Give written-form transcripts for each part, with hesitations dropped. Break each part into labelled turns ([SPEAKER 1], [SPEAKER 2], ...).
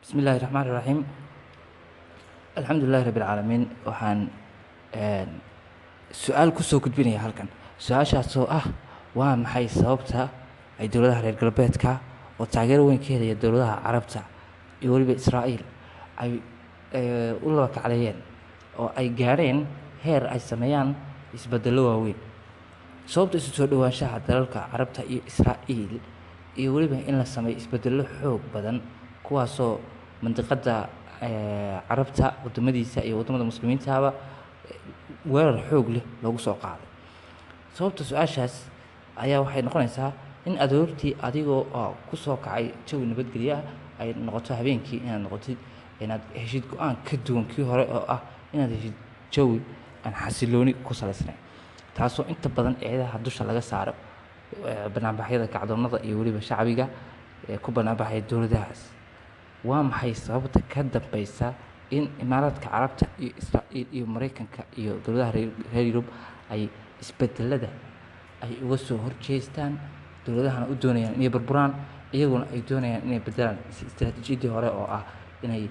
[SPEAKER 1] بسم الله الرحمن الرحيم. الحمد لله رب العالمين. waxaan su'aal ku soo gudbinayaa halkan. Su'aashaas oo ah waa maxay sababta ay dowladaha reer galbeedka oo taageero weyn ka helaya dowladaha Carabta iyo waliba Israa'iil ay u laba kaclayeen oo ay gaareen heer ay sameeyaan isbeddello waaweyn. Sababta isu soo dhawaanshaha dalalka Carabta iyo Israa'iil iyo waliba in la sameeyo isbeddello xoog badan kuwaasoo mandiqada Carabta wadamadiisa iyo wadamada muslimiintaaba weerar xoog leh loogu soo qaaday. Sababta su'aashaas ayaa waxay noqonaysaa in adoortii adigoo ku soo kacay jawi nabadgelyo ah ay noqoto habeenkii inaad heshid go'aan ka duwan kii hore oo ah inaad heshid jawi aan xasilooni ku salaysnayn, taasoo inta badan eedaha dusha laga saaro banaanbaxyada kacdoonnada iyo weliba shacbiga ku banaanbaxaya dowladahaas. Waa maxay sababta ka dambaysa in Imaaraadka Carabta iyo Israa'iil iyo Mareykanka iyo dowladaha reer Yurub ay isbedelada ay uga soo horjeestaan dowladahana u doonayaan inay burburaan, iyaguna ay doonayaan inay bedelaan istiraatiijiyadii hore oo ah inay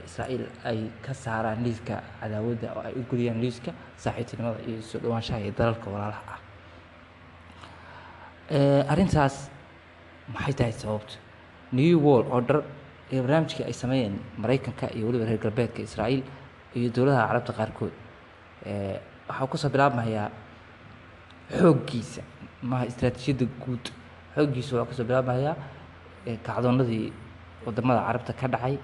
[SPEAKER 1] Israa'iil ay ka saaraan liiska cadaawadda oo ay u gudiyaan liiska saaxiibtinimada iyo soo dhawaanshaha ee dalalka walaalaha ah. Arrintaas maxay tahay sababta? New World Order ee barnaamijkii ay sameeyeen Mareykanka iyo waliba reer galbeedka Israa'iil iyo dowladaha Carabta qaarkood waxaa ku soo bilaabmayaa xooggiisa maaha istiraatiijiyadda guud. Xooggiisa waxaa kasoo bilaabmayaa kacdoonnadii wadamada Carabta ka dhacay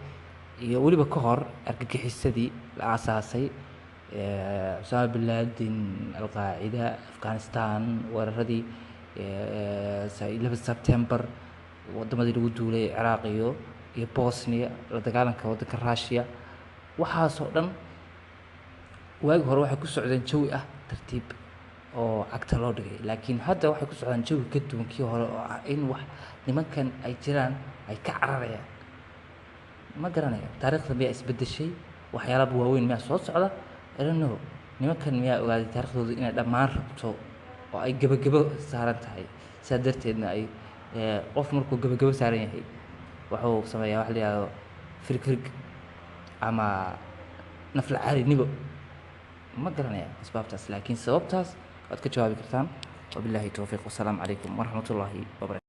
[SPEAKER 1] iyo weliba ka hor argagixisadii la aasaasay Osama bin Laden, Al-Qaacida, Afghanistan, weeraradii 11 September, wadamadii lagu duulay Ciraaq iyo Bosnia, la dagaalanka waddanka Russia. waxaasoo dhan waagi hore waxay ku socdeen jawi ah tartiib oo cagta loo dhigay, laakiin hadda waxay ku socdaan jawi ka duwan kii hore oo ah in wax nimankan ay jiraan ay ka cararayaan. ma garanayo taariikhda miyaa isbedeshay, waxyaalaha waaweyn miyaa soo socda, I don't know. nimankan miyaa ogaaday taariikhdooda inay dhammaan rabto oo ay gabagabo saaran tahay, sidaa darteedna ay qof markuu gabagabo saaran yahay wuxuu sameeyaa wax la yidhaahdo firfirig ama nafla caarinimo. ma garanaya asbaabtaas, laakiin sababtaas waad ka jawaabi kartaan. wabilaahi towfiiq, wasalaamu calaykum waraxmatullaahi wabarakaatu.